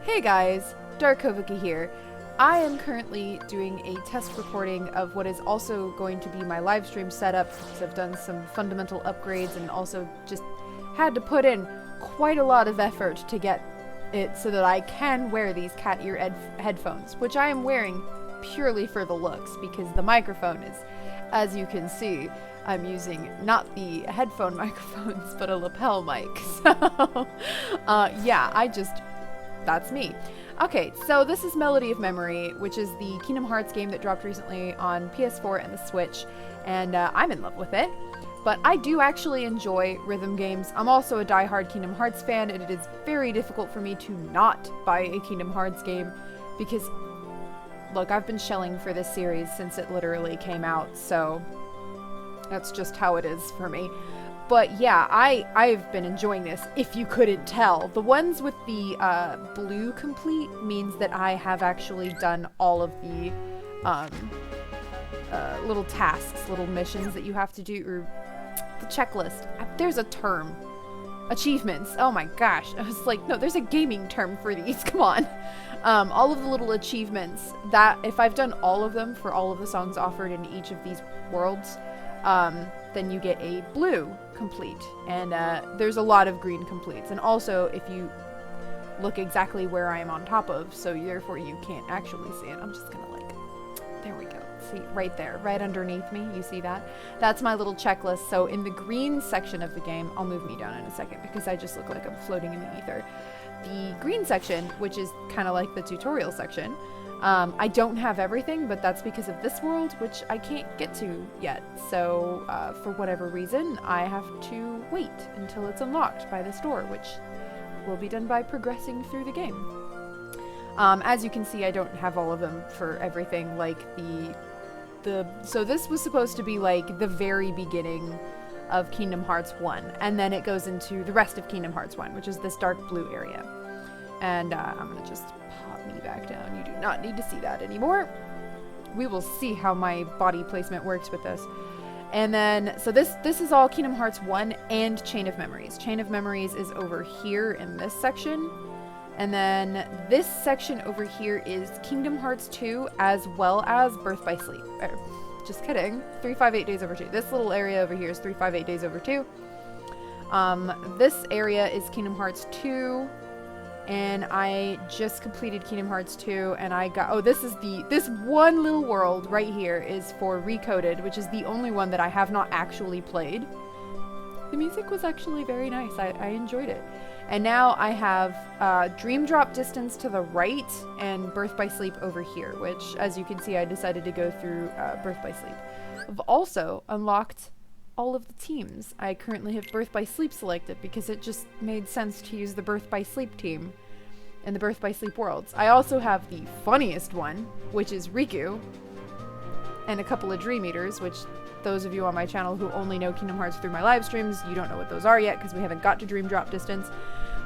Hey guys, Darkovika here. I am currently doing a test recording of what is also going to be my live stream setup because I've done some fundamental upgrades and also just had to put in quite a lot of effort to get it so that I can wear these cat ear headphones, which I am wearing purely for the looks because the microphone is, as you can see, I'm using not the headphone microphones but a lapel mic. So yeah, that's me. Okay, so this is Melody of Memory, which is the Kingdom Hearts game that dropped recently on PS4 and the Switch, and I'm in love with it. But I do actually enjoy rhythm games. I'm also a die-hard Kingdom Hearts fan, and it is very difficult for me to not buy a Kingdom Hearts game because, look, I've been shelling for this series since it literally came out, so that's just how it is for me. But yeah, I've been enjoying this, if you couldn't tell. The ones with the blue complete means that I have actually done all of the little tasks, little missions that you have to do, or the checklist. There's a term. Achievements. Oh my gosh. I was like, no, there's a gaming term for these. Come on. All of the little achievements, that if I've done all of them for all of the songs offered in each of these worlds, then you get a blue complete, and there's a lot of green completes, and also if you look exactly where I am on top of, so therefore you can't actually see it, I'm just gonna there we go, see right there, right underneath me, you see that? That's my little checklist. So in the green section of the game, I'll move me down in a second because I just look like I'm floating in the ether. The green section, which is kind of like the tutorial section, I don't have everything, but that's because of this world, which I can't get to yet. So, for whatever reason, I have to wait until it's unlocked by this door, which will be done by progressing through the game. As you can see, I don't have all of them for everything, like so this was supposed to be like the very beginning of Kingdom Hearts 1, and then it goes into the rest of Kingdom Hearts 1, which is this dark blue area. And, I'm gonna just pop me back down. You do not need to see that anymore. We will see how my body placement works with this. And then, so this is all Kingdom Hearts 1 and Chain of Memories. Chain of Memories is over here in this section. And then this section over here is Kingdom Hearts 2 as well as Birth by Sleep. Just kidding. 358 Days Over 2. This little area over here is 358 Days Over 2. This area is Kingdom Hearts 2. And I just completed Kingdom Hearts 2, and I got, this one little world right here is for Recoded, which is the only one that I have not actually played. The music was actually very nice. I enjoyed it. And now I have Dream Drop Distance to the right and Birth by Sleep over here, which, as you can see, I decided to go through Birth by Sleep. I've also unlocked all of the teams. I currently have Birth by Sleep selected because it just made sense to use the Birth by Sleep team in the Birth by Sleep worlds. I also have the funniest one, which is Riku, and a couple of Dream Eaters, which those of you on my channel who only know Kingdom Hearts through my live streams, you don't know what those are yet because we haven't got to Dream Drop Distance.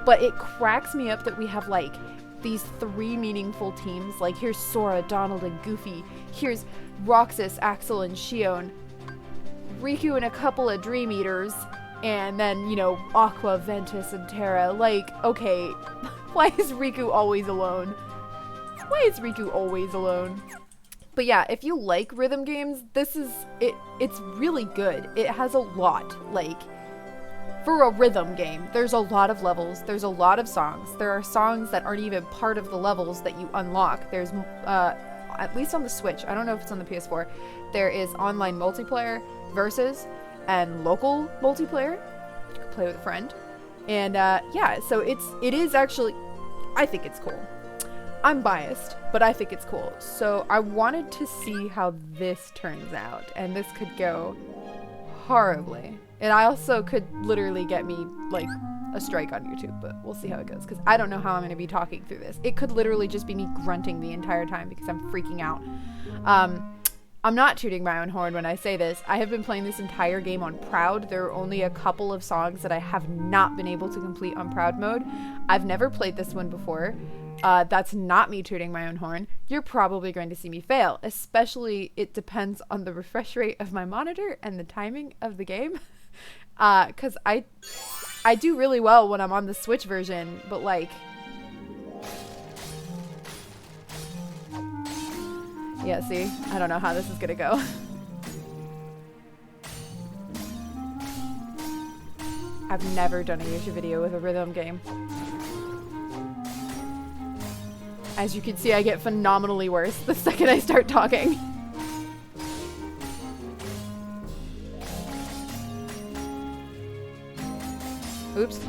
But it cracks me up that we have like these 3 meaningful teams. Like here's Sora, Donald, and Goofy. Here's Roxas, Axel, and Shion. Riku and a couple of Dream Eaters, and then, you know, Aqua, Ventus, and Terra. Like, okay, why is Riku always alone? Why is Riku always alone? But yeah, if you like rhythm games, this is, it's really good. It has a lot, like, for a rhythm game, there's a lot of levels, there's a lot of songs. There are songs that aren't even part of the levels that you unlock. There's, at least on the Switch, I don't know if it's on the PS4, there is online multiplayer, versus, and local multiplayer. You can play with a friend. And yeah, so it is actually, I think it's cool. I'm biased, but I think it's cool. So I wanted to see how this turns out, and this could go horribly. And I also could literally get me like a strike on YouTube, but we'll see how it goes because I don't know how I'm going to be talking through this. It could literally just be me grunting the entire time because I'm freaking out. I'm not tooting my own horn when I say this. I have been playing this entire game on Proud. There are only a couple of songs that I have not been able to complete on Proud mode. I've never played this one before. That's not me tooting my own horn. You're probably going to see me fail, especially it depends on the refresh rate of my monitor and the timing of the game. Because I do really well when I'm on the Switch version, but like Yeah, see? I don't know how this is gonna go. I've never done a YouTube video with a rhythm game. As you can see, I get phenomenally worse the second I start talking. Oops.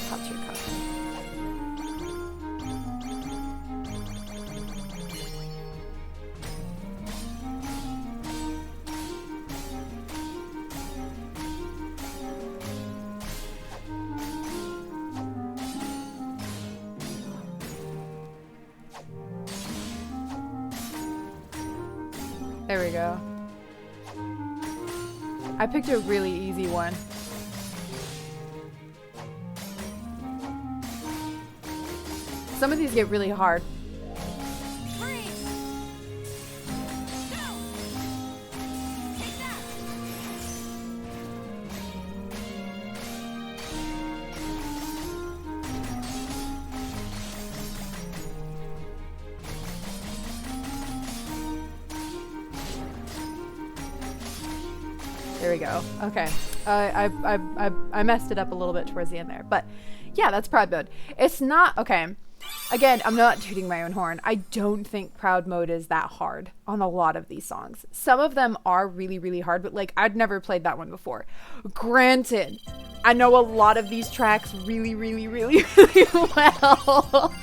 Cut your cut. There we go. I picked a really easy one. Some of these get really hard. There we go. Okay. I messed it up a little bit towards the end there. But yeah, that's proud mode. It's not... Okay. Again, I'm not tooting my own horn. I don't think proud mode is that hard on a lot of these songs. Some of them are really, really hard, but like I'd never played that one before. Granted, I know a lot of these tracks really, really, really, really well.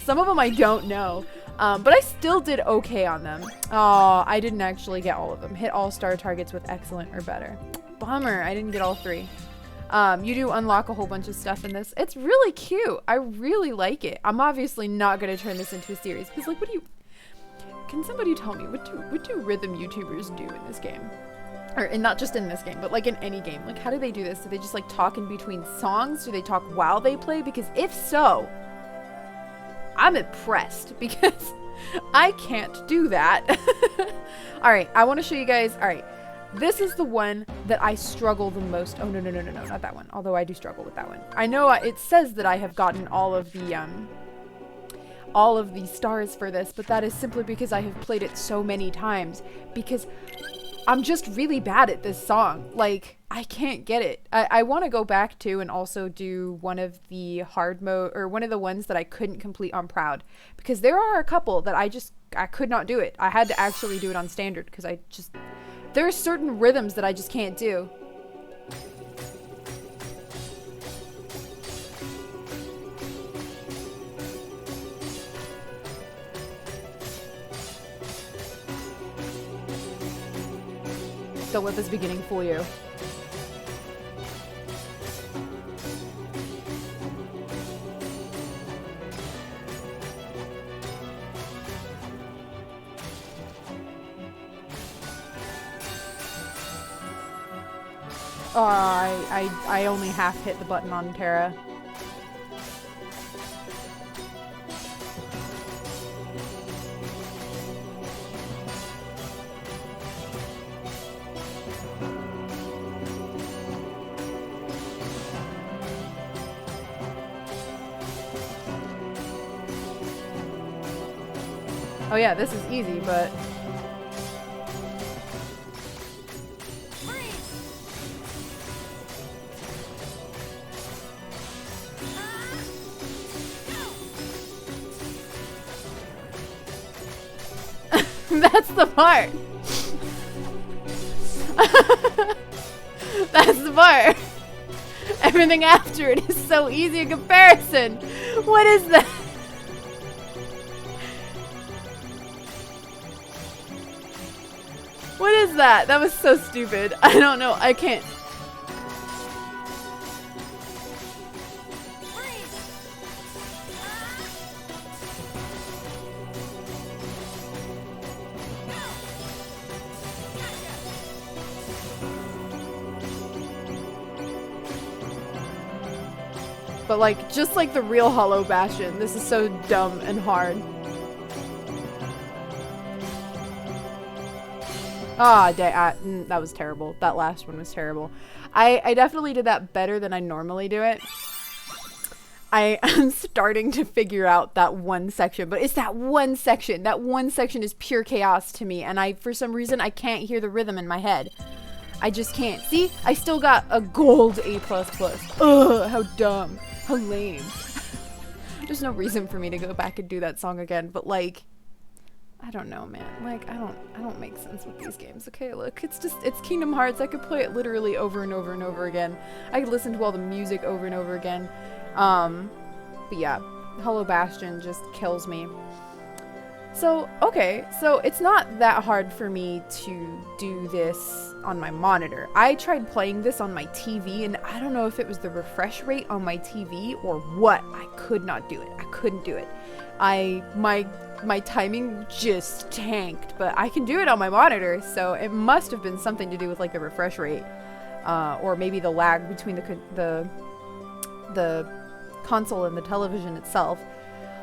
Some of them I don't know. But I still did okay on them. Oh, I didn't actually get all of them. Hit all star targets with excellent or better. Bummer, I didn't get all 3. You do unlock a whole bunch of stuff in this. It's really cute. I really like it. I'm obviously not going to turn this into a series. Because like, can somebody tell me, what do rhythm YouTubers do in this game? And not just in this game, but like in any game. Like, how do they do this? Do they just like talk in between songs? Do they talk while they play? Because if so, I'm impressed because I can't do that. All right, I want to show you guys. All right, this is the one that I struggle the most. Oh, no, not that one. Although I do struggle with that one. I know it says that I have gotten all of the stars for this, but that is simply because I have played it so many times because I'm just really bad at this song. Like, I can't get it. I want to go back to and also do one of the hard mode, or one of the ones that I couldn't complete on proud, because there are a couple that I could not do it. I had to actually do it on standard because there are certain rhythms that I just can't do. Don't let this beginning fool you. Oh, I only half hit the button on Terra. Oh yeah, this is easy, but... That's the part! That's the part! Everything after it is so easy in comparison! What is that? What is that? That was so stupid. I don't know. I can't. But like, just like the real Hollow Bastion, this is so dumb and hard. Ah, that was terrible. That last one was terrible. I definitely did that better than I normally do it. I am starting to figure out that one section, but it's that one section. That one section is pure chaos to me, and for some reason, I can't hear the rhythm in my head. I just can't. See, I still got a gold A++. Ugh, how dumb. How lame. There's no reason for me to go back and do that song again, but like, I don't know, man. Like, I don't make sense with these games. Okay, look, it's Kingdom Hearts. I could play it literally over and over and over again. I could listen to all the music over and over again. But yeah, Hollow Bastion just kills me. So, okay, so it's not that hard for me to do this on my monitor. I tried playing this on my TV, and I don't know if it was the refresh rate on my TV or what. I could not do it. I couldn't do it. My timing just tanked, but I can do it on my monitor, so it must have been something to do with like the refresh rate, or maybe the lag between the console and the television itself.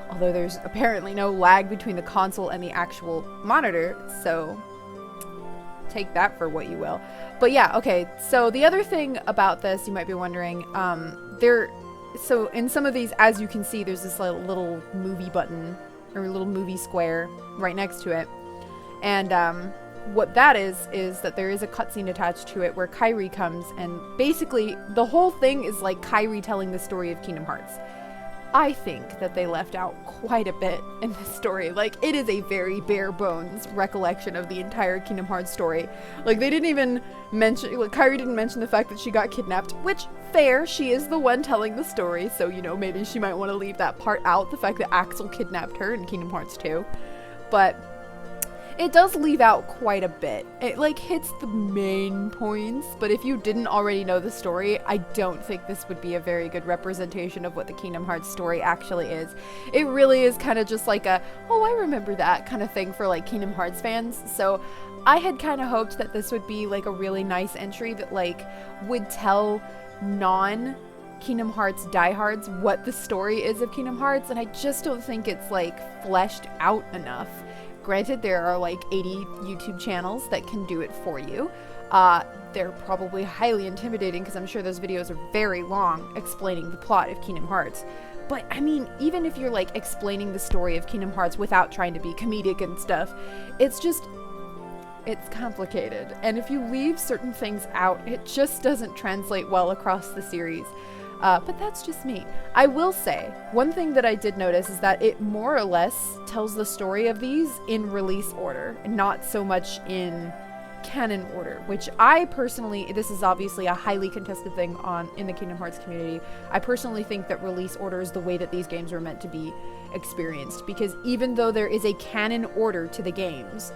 Although there's apparently no lag between the console and the actual monitor, so take that for what you will. But yeah, okay, so the other thing about this, you might be wondering, so in some of these, as you can see, there's this little movie button, or a little movie square right next to it. And what that is that there is a cutscene attached to it where Kairi comes, and basically the whole thing is like Kairi telling the story of Kingdom Hearts. I think that they left out quite a bit in this story. Like, it is a very bare bones recollection of the entire Kingdom Hearts story. Like, they didn't even mention, like, Kairi didn't mention the fact that she got kidnapped, which, fair, she is the one telling the story, so, you know, maybe she might want to leave that part out, the fact that Axel kidnapped her in Kingdom Hearts 2. But it does leave out quite a bit. It, like, hits the main points, but if you didn't already know the story, I don't think this would be a very good representation of what the Kingdom Hearts story actually is. It really is kind of just like a, oh, I remember that kind of thing for, like, Kingdom Hearts fans. So I had kind of hoped that this would be, like, a really nice entry that, like, would tell non-Kingdom Hearts diehards what the story is of Kingdom Hearts, and I just don't think it's, like, fleshed out enough. Granted, there are like 80 YouTube channels that can do it for you. They're probably highly intimidating because I'm sure those videos are very long explaining the plot of Kingdom Hearts. But I mean, even if you're like explaining the story of Kingdom Hearts without trying to be comedic and stuff, it's complicated. And if you leave certain things out, it just doesn't translate well across the series. But that's just me. I will say, one thing that I did notice is that it more or less tells the story of these in release order, and not so much in canon order, which I personally, this is obviously a highly contested thing in the Kingdom Hearts community, I personally think that release order is the way that these games were meant to be experienced, because even though there is a canon order to the games,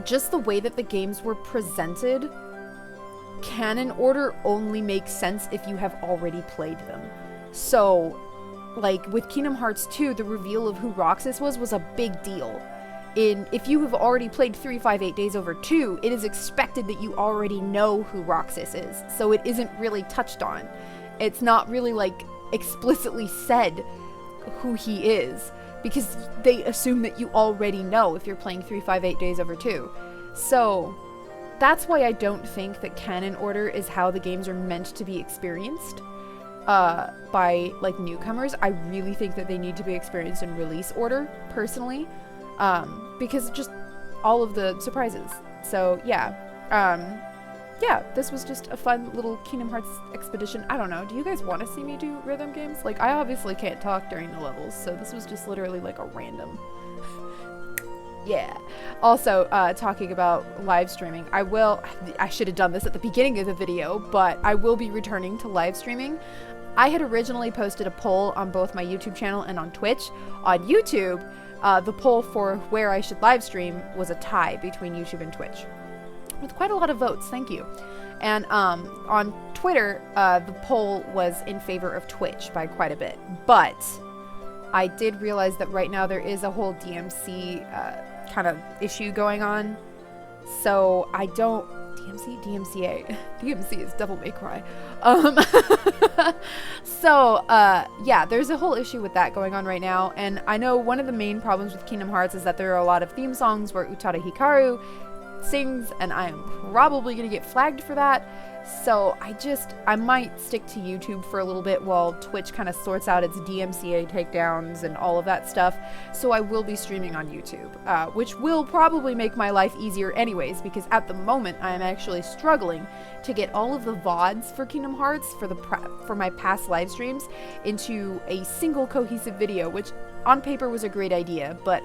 just the way that the games were presented, canon order only makes sense if you have already played them. So, like, with Kingdom Hearts 2, the reveal of who Roxas was a big deal. If you have already played 358 Days Over 2, it is expected that you already know who Roxas is, so it isn't really touched on. It's not really, like, explicitly said who he is, because they assume that you already know if you're playing 358 Days Over 2. So that's why I don't think that canon order is how the games are meant to be experienced by, like, newcomers. I really think that they need to be experienced in release order, personally, because just all of the surprises. So, yeah. Yeah, this was just a fun little Kingdom Hearts expedition. I don't know, do you guys want to see me do rhythm games? Like, I obviously can't talk during the levels, so this was just literally, like, a random... Yeah. Also, talking about live streaming, I should have done this at the beginning of the video, but I will be returning to live streaming. I had originally posted a poll on both my YouTube channel and on Twitch. On YouTube, the poll for where I should live stream was a tie between YouTube and Twitch, with quite a lot of votes, thank you. And on Twitter, the poll was in favor of Twitch by quite a bit, but I did realize that right now there is a whole DMC kind of issue going on, so I don't... DMCA. DMC is Devil May Cry. So, yeah, there's a whole issue with that going on right now, and I know one of the main problems with Kingdom Hearts is that there are a lot of theme songs where Utada Hikaru sings, and I am probably going to get flagged for that, So I might stick to YouTube for a little bit while Twitch kind of sorts out its DMCA takedowns and all of that stuff. So I will be streaming on YouTube, which will probably make my life easier anyways, because at the moment I am actually struggling to get all of the VODs for Kingdom Hearts for my past live streams into a single cohesive video, which on paper was a great idea, but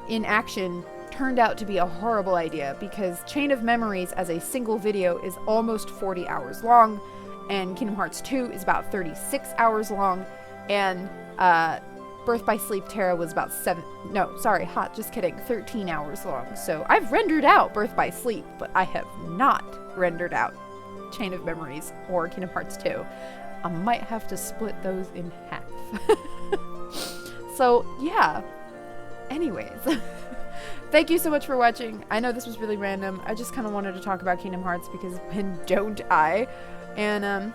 in action turned out to be a horrible idea, because Chain of Memories as a single video is almost 40 hours long, and Kingdom Hearts 2 is about 36 hours long, and Birth by Sleep Terra was about 13 hours long. So I've rendered out Birth by Sleep, but I have not rendered out Chain of Memories or Kingdom Hearts 2. I might have to split those in half. So yeah, anyways. Thank you so much for watching. I know this was really random. I just kind of wanted to talk about Kingdom Hearts, because when don't I? And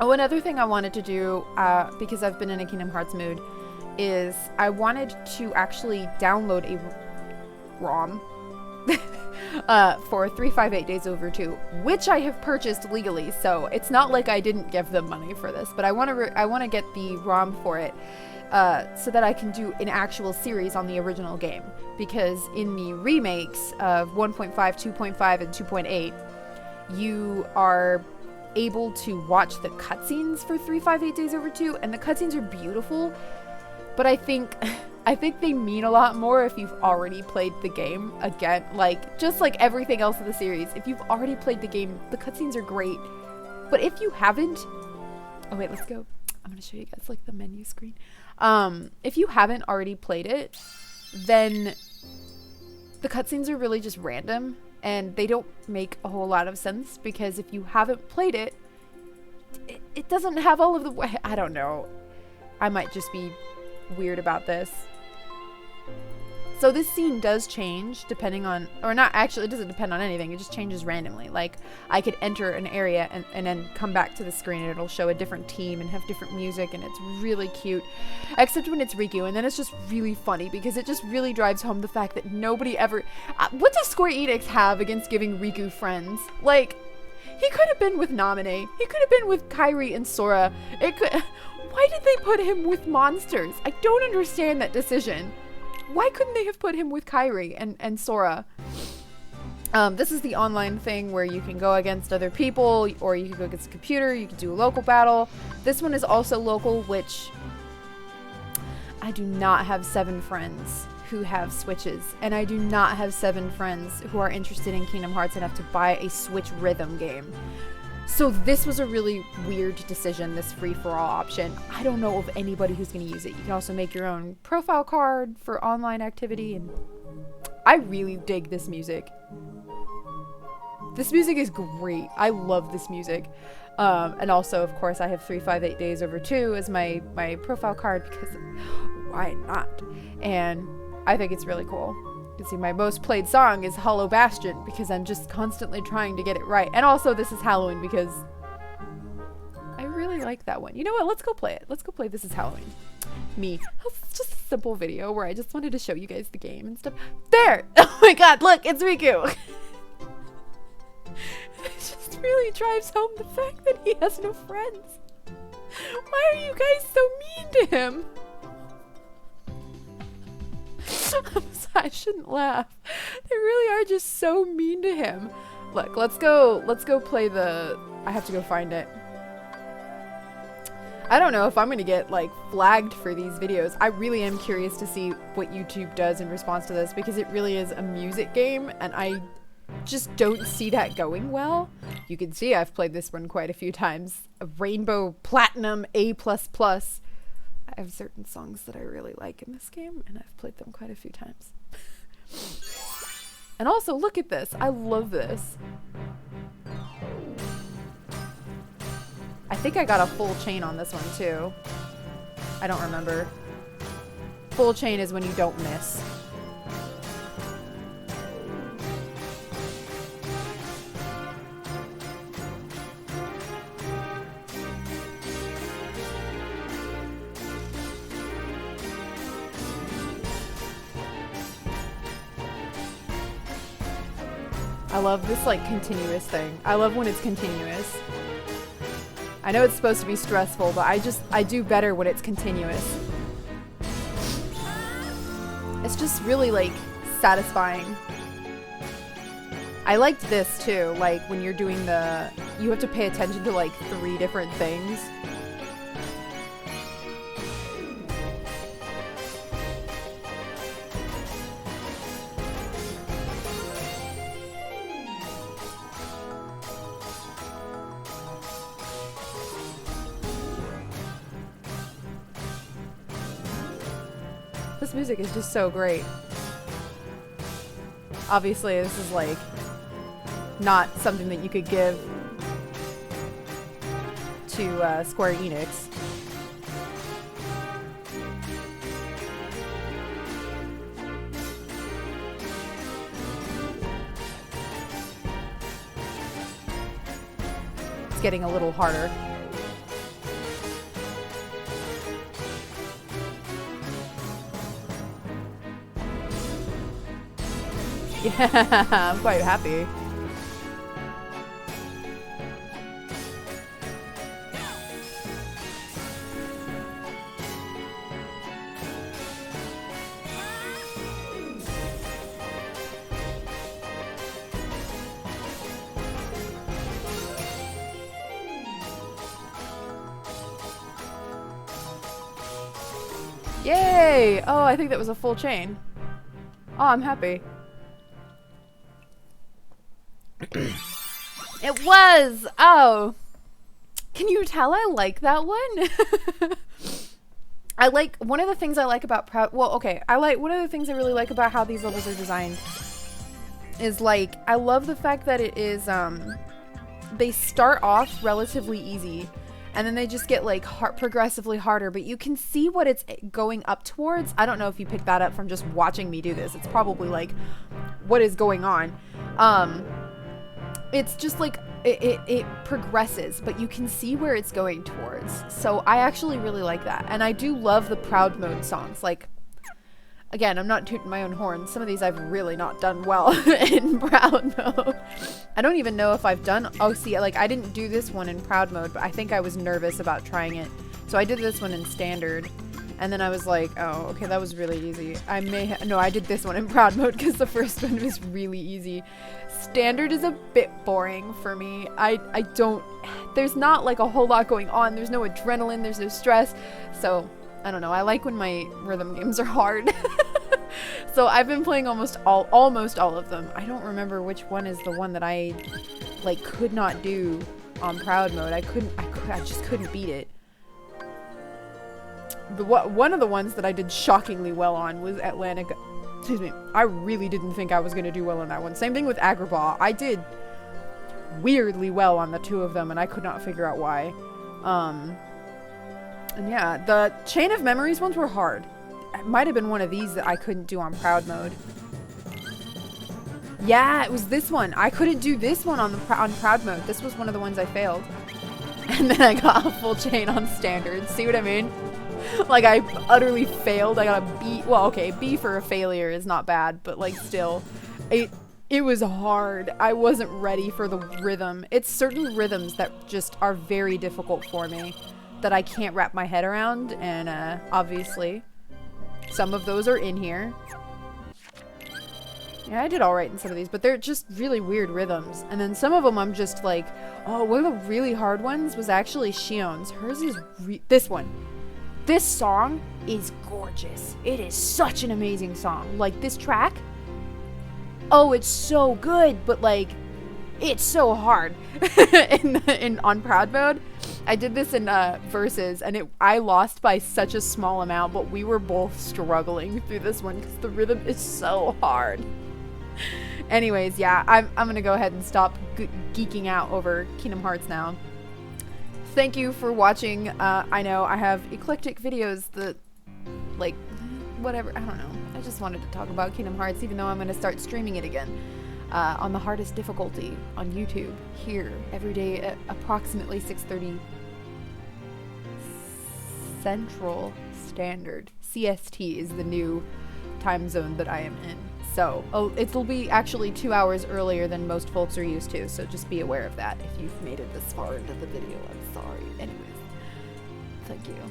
another thing I wanted to do, because I've been in a Kingdom Hearts mood, is I wanted to actually download a ROM for 358 Days Over 2, which I have purchased legally. So it's not like I didn't give them money for this, but I want to get the ROM for it. So that I can do an actual series on the original game, because in the remakes of 1.5, 2.5, and 2.8, you are able to watch the cutscenes for 358 Days Over 2, and the cutscenes are beautiful, but I think they mean a lot more if you've already played the game. Again, just like everything else in the series, if you've already played the game, the cutscenes are great, but if you haven't, oh wait, let's go. I'm gonna show you guys like the menu screen. If you haven't already played it, then the cutscenes are really just random, and they don't make a whole lot of sense, because if you haven't played it, it doesn't have all of the, I don't know. I might just be weird about this. So this scene does change depending on, or not actually, it doesn't depend on anything, it just changes randomly. Like, I could enter an area and then come back to the screen and it'll show a different team and have different music, and it's really cute. Except when it's Riku, and then it's just really funny, because it just really drives home the fact that nobody ever, what does Square Enix have against giving Riku friends? Like, he could have been with Naminé, he could have been with Kairi and Sora, why did they put him with monsters? I don't understand that decision. Why couldn't they have put him with Kairi and Sora? This is the online thing where you can go against other people, or you can go against a computer, you can do a local battle. This one is also local, which I do not have 7 friends who have Switches, and I do not have 7 friends who are interested in Kingdom Hearts enough to buy a Switch rhythm game. So this was a really weird decision, this free-for-all option. I don't know of anybody who's going to use it. You can also make your own profile card for online activity, and I really dig this music. This music is great. I love this music. And also, of course, I have 358 Days Over 2 as my profile card, because why not? And I think it's really cool. You can see my most played song is Hollow Bastion, because I'm just constantly trying to get it right. And also, this is Halloween, because I really like that one. You know what? Let's go play it. Let's go play This Is Halloween. Me. It's just a simple video where I just wanted to show you guys the game and stuff. There! Oh my god, look! It's Riku! It just really drives home the fact that he has no friends. Why are you guys so mean to him? I shouldn't laugh. They really are just so mean to him. Look, let's go play the, I have to go find it. I don't know if I'm gonna get like flagged for these videos. I really am curious to see what YouTube does in response to this, because it really is a music game and I just don't see that going well. You can see I've played this one quite a few times. A Rainbow Platinum A++. I have certain songs that I really like in this game, and I've played them quite a few times. And also, look at this. I love this. I think I got a full chain on this one, too. I don't remember. Full chain is when you don't miss. I love this like continuous thing. I love when it's continuous. I know it's supposed to be stressful, but I do better when it's continuous. It's just really like satisfying. I liked this too, like when you're doing you have to pay attention to like 3 different things. This music is just so great. Obviously, this is like not something that you could give to Square Enix. It's getting a little harder. Yeah, I'm quite happy. Yay! Oh, I think that was a full chain. Oh, I'm happy. It was! Oh. Can you tell I like that one? I like, one of the things I like about one of the things I really like about how these levels are designed is like, I love the fact that it is, they start off relatively easy and then they just get like progressively harder, but you can see what it's going up towards. I don't know if you picked that up from just watching me do this. It's probably like what is going on. It's just like it progresses, but you can see where it's going towards. So I actually really like that. And I do love the proud mode songs. Like, again, I'm not tooting my own horn. Some of these I've really not done well in proud mode. I don't even know if I've done, oh, see, like I didn't do this one in proud mode, but I think I was nervous about trying it. So I did this one in standard. And then I was like, oh, okay, that was really easy. No, I did this one in proud mode because the first one was really easy. Standard is a bit boring for me. There's not like a whole lot going on. There's no adrenaline, there's no stress. So, I don't know, I like when my rhythm games are hard. So I've been playing almost all of them. I don't remember which one is the one that I like could not do on proud mode. I just couldn't beat it. One of the ones that I did shockingly well on was Atlantic. Excuse me. I really didn't think I was going to do well on that one. Same thing with Agrabah. I did weirdly well on the 2 of them, and I could not figure out why. And yeah, the Chain of Memories ones were hard. It might have been one of these that I couldn't do on proud mode. Yeah, it was this one. I couldn't do this one on proud mode. This was one of the ones I failed. And then I got a full chain on standard. See what I mean? Like, I utterly failed. I got a B. Well, okay, B for a failure is not bad, but like still, it was hard. I wasn't ready for the rhythm. It's certain rhythms that just are very difficult for me that I can't wrap my head around, and obviously some of those are in here. Yeah, I did alright in some of these, but they're just really weird rhythms. And then some of them I'm just like, oh, one of the really hard ones was actually Shion's. Hers is this one. This song is gorgeous. It is such an amazing song. Like, this track, oh, it's so good, but like, it's so hard. On proud mode, I did this in versus, and I lost by such a small amount, but we were both struggling through this one because the rhythm is so hard. Anyways, yeah, I'm gonna go ahead and stop geeking out over Kingdom Hearts now. Thank you for watching. I know I have eclectic videos that, like, whatever, I don't know. I just wanted to talk about Kingdom Hearts, even though I'm going to start streaming it again on the hardest difficulty on YouTube here every day at approximately 6:30 Central Standard. CST is the new time zone that I am in. So it'll be actually 2 hours earlier than most folks are used to, so just be aware of that if you've made it this far into the video. I'm sorry. Anyways, thank you.